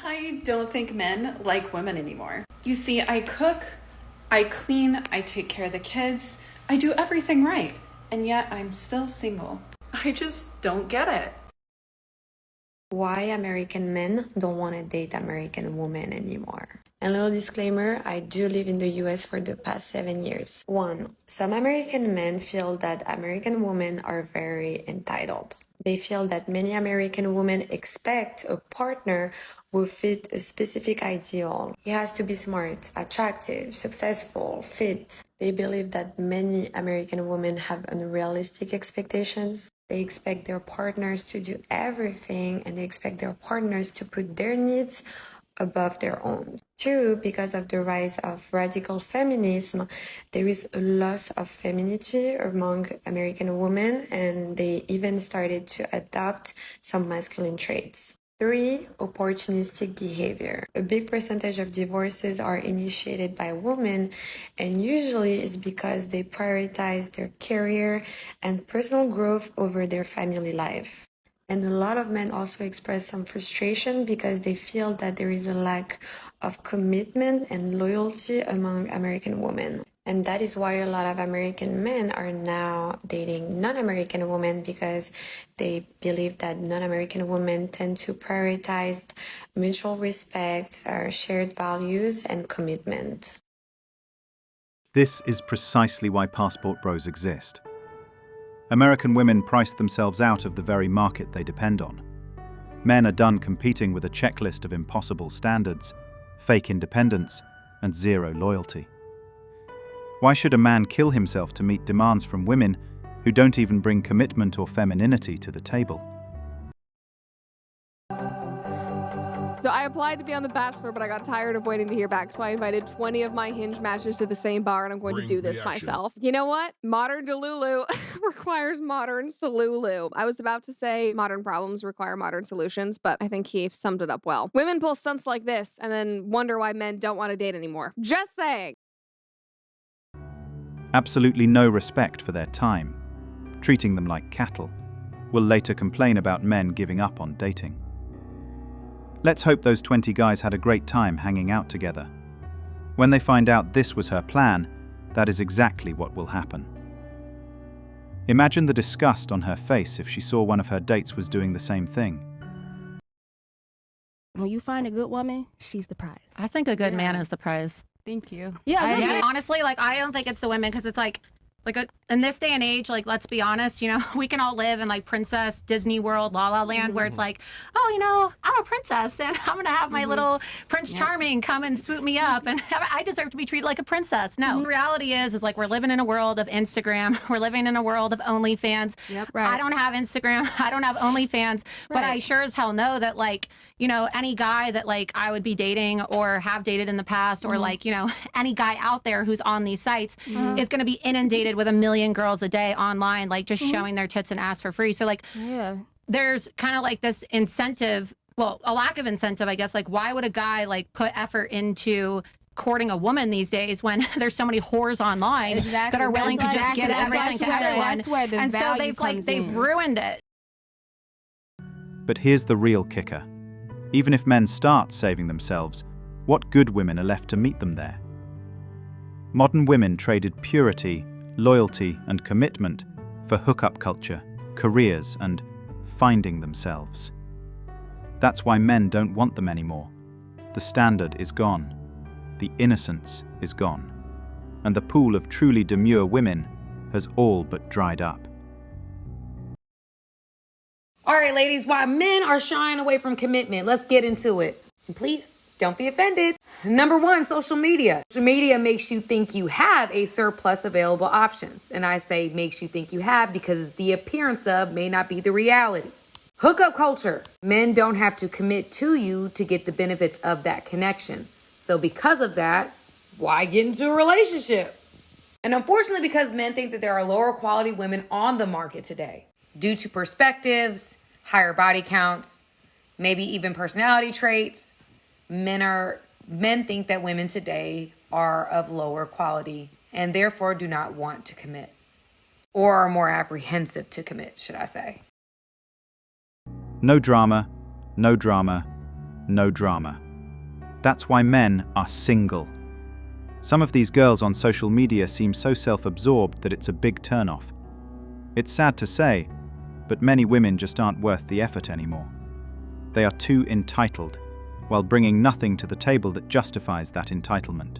I don't think men like women anymore. You see, I cook, I clean, I take care of the kids, I do everything right, and yet I'm still single. I just don't get it. Why American men don't want to date American women anymore. And little disclaimer, I do live in the US for the past 7 years. 1. Some American men feel that American women are very entitled. They feel that many American women expect a partner who fit a specific ideal. He has to be smart, attractive, successful, fit. They believe that many American women have unrealistic expectations. They expect their partners to do everything, and they expect their partners to put their needs above their own. 2, because of the rise of radical feminism, there is a loss of femininity among American women, and they even started to adopt some masculine traits. 3, opportunistic behavior. A big percentage of divorces are initiated by women, and usually it's because they prioritize their career and personal growth over their family life. And a lot of men also express some frustration because they feel that there is a lack of commitment and loyalty among American women. And that is why a lot of American men are now dating non-American women, because they believe that non-American women tend to prioritize mutual respect, shared values, and commitment. This is precisely why passport bros exist. American women price themselves out of the very market they depend on. Men are done competing with a checklist of impossible standards, fake independence, and zero loyalty. Why should a man kill himself to meet demands from women who don't even bring commitment or femininity to the table? So I applied to be on The Bachelor, but I got tired of waiting to hear back, so I invited 20 of my Hinge matches to the same bar, and I'm going to do this myself. You know what? Modern Delulu requires modern Salulu. I was about to say modern problems require modern solutions, but I think he summed it up well. Women pull stunts like this and then wonder why men don't want to date anymore. Just saying. Absolutely no respect for their time, treating them like cattle, will later complain about men giving up on dating. Let's hope those 20 guys had a great time hanging out together. When they find out this was her plan, that is exactly what will happen. Imagine the disgust on her face if she saw one of her dates was doing the same thing. When you find a good woman, she's the prize. I think a good man is the prize. Thank you. Yeah, honestly, like, I don't think it's the women, because it's like in this day and age, like, let's be honest, you know, we can all live in like Princess Disney World, La La Land, where it's like, oh, you know, I'm a princess and I'm gonna have my little Prince Charming come and swoop me up, and I deserve to be treated like a princess. No, the reality is like, we're living in a world of Instagram. We're living in a world of OnlyFans. Yep, right. I don't have Instagram. I don't have OnlyFans, but I sure as hell know that, like, you know, any guy that like I would be dating or have dated in the past, or like, you know, any guy out there who's on these sites is going to be inundated with a million girls a day online, like just showing their tits and ass for free. So like, there's kind of like this incentive, well, a lack of incentive, I guess. Like, why would a guy like put effort into courting a woman these days when there's so many whores online that are willing to just give everything to everyone? That's where the and so value they've ruined it. But here's the real kicker. Even if men start saving themselves, what good women are left to meet them there? Modern women traded purity, loyalty, and commitment for hookup culture, careers, and finding themselves. That's why men don't want them anymore. The standard is gone. The innocence is gone. And the pool of truly demure women has all but dried up. All right, ladies, why men are shying away from commitment. Let's get into it. And please, don't be offended. Number 1, social media. Social media makes you think you have a surplus available options. And I say makes you think you have because the appearance of may not be the reality. Hookup culture. Men don't have to commit to you to get the benefits of that connection. So because of that, why get into a relationship? And unfortunately, because men think that there are lower quality women on the market today, due to perspectives, higher body counts, maybe even personality traits, men think that women today are of lower quality and therefore do not want to commit, or are more apprehensive to commit, should I say. No drama, no drama, no drama. That's why men are single. Some of these girls on social media seem so self-absorbed that it's a big turnoff. It's sad to say, but many women just aren't worth the effort anymore. They are too entitled, while bringing nothing to the table that justifies that entitlement.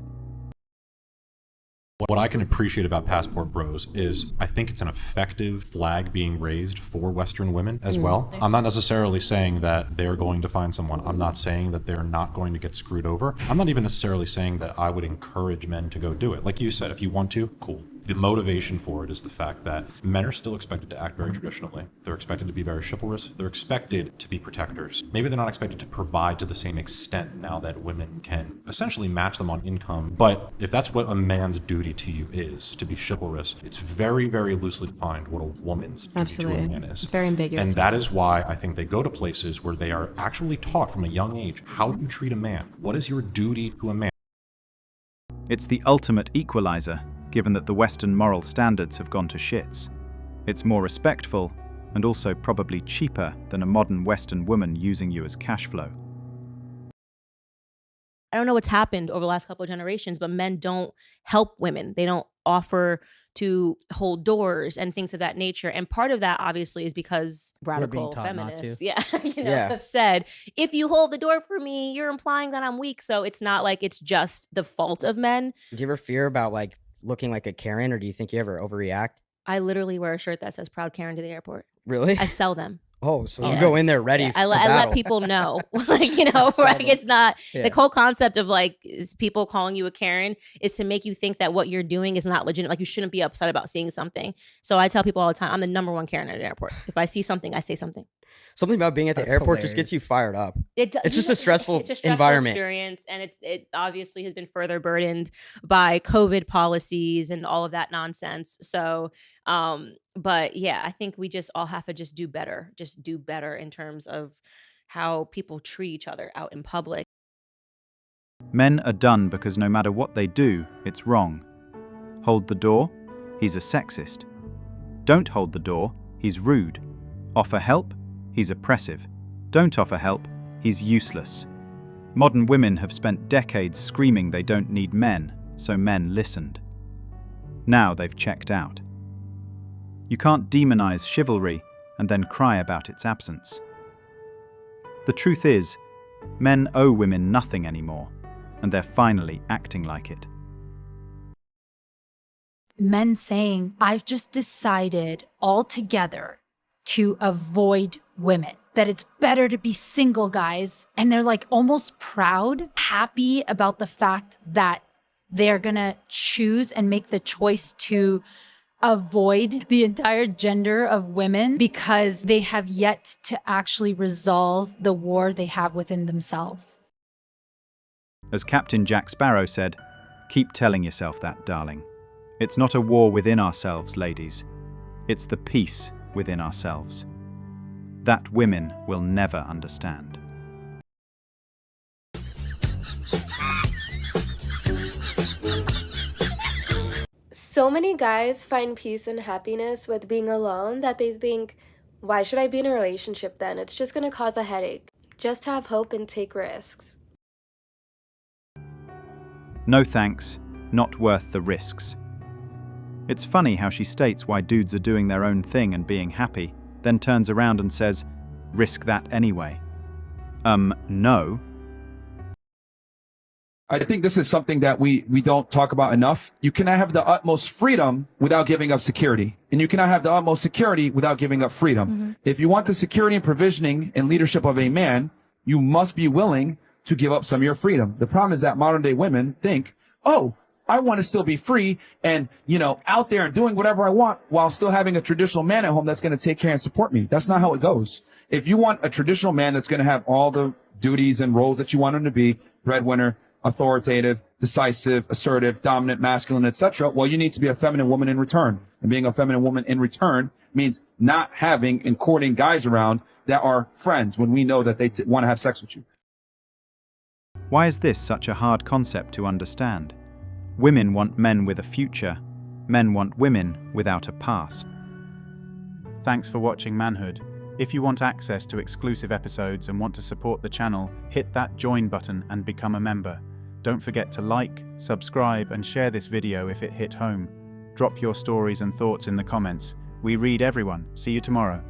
What I can appreciate about Passport Bros is I think it's an effective flag being raised for Western women as well. I'm not necessarily saying that they're going to find someone. I'm not saying that they're not going to get screwed over. I'm not even necessarily saying that I would encourage men to go do it. Like you said, if you want to, cool. The motivation for it is the fact that men are still expected to act very traditionally. They're expected to be very chivalrous. They're expected to be protectors. Maybe they're not expected to provide to the same extent now that women can essentially match them on income. But if that's what a man's duty to you is, to be chivalrous, it's very, very loosely defined what a woman's duty to a man is. It's very ambiguous. And that is why I think they go to places where they are actually taught from a young age how to treat a man. What is your duty to a man? It's the ultimate equalizer, given that the Western moral standards have gone to shits. It's more respectful, and also probably cheaper than a modern Western woman using you as cash flow. I don't know what's happened over the last couple of generations, but men don't help women. They don't offer to hold doors and things of that nature. And part of that obviously is because radical feminists, have said, if you hold the door for me, you're implying that I'm weak. So it's not like it's just the fault of men. Do you ever fear about like looking like a Karen, or do you think you ever overreact? I literally wear a shirt that says "Proud Karen" to the airport. Really? I sell them. Oh, so you go in there ready. I let people know, like, like it's not the whole concept of like is people calling you a Karen is to make you think that what you're doing is not legitimate. Like you shouldn't be upset about seeing something. So I tell people all the time, I'm the #1 Karen at an airport. If I see something, I say something. Something about being at the airport just gets you fired up. It's just a stressful environment. Experience, and it obviously has been further burdened by COVID policies and all of that nonsense. So, but yeah, I think we just all have to just do better in terms of how people treat each other out in public. Men are done because no matter what they do, it's wrong. Hold the door? He's a sexist. Don't hold the door? He's rude. Offer help? He's oppressive. Don't offer help? He's useless. Modern women have spent decades screaming they don't need men, so men listened. Now they've checked out. You can't demonize chivalry and then cry about its absence. The truth is, men owe women nothing anymore, and they're finally acting like it. Men saying, I've just decided altogether to avoid women, that it's better to be single, guys. And they're like almost proud, happy about the fact that they're gonna choose and make the choice to avoid the entire gender of women because they have yet to actually resolve the war they have within themselves. As Captain Jack Sparrow said, keep telling yourself that, darling. It's not a war within ourselves, ladies. It's the peace within ourselves. That women will never understand. So many guys find peace and happiness with being alone that they think, why should I be in a relationship then? It's just going to cause a headache. Just have hope and take risks. No thanks, not worth the risks. It's funny how she states why dudes are doing their own thing and being happy, then turns around and says, risk that anyway. No. I think this is something that we don't talk about enough. You cannot have the utmost freedom without giving up security. And you cannot have the utmost security without giving up freedom. Mm-hmm. If you want the security and provisioning and leadership of a man, you must be willing to give up some of your freedom. The problem is that modern day women think, oh, I want to still be free and, out there and doing whatever I want while still having a traditional man at home that's going to take care and support me. That's not how it goes. If you want a traditional man that's going to have all the duties and roles that you want him to be, breadwinner, authoritative, decisive, assertive, dominant, masculine, etc., well, you need to be a feminine woman in return. And being a feminine woman in return means not having and courting guys around that are friends when we know that they want to have sex with you. Why is this such a hard concept to understand? Women want men with a future. Men want women without a past. Thanks for watching Manhood. If you want access to exclusive episodes and want to support the channel, hit that join button and become a member. Don't forget to like, subscribe, and share this video if it hit home. Drop your stories and thoughts in the comments. We read everyone. See you tomorrow.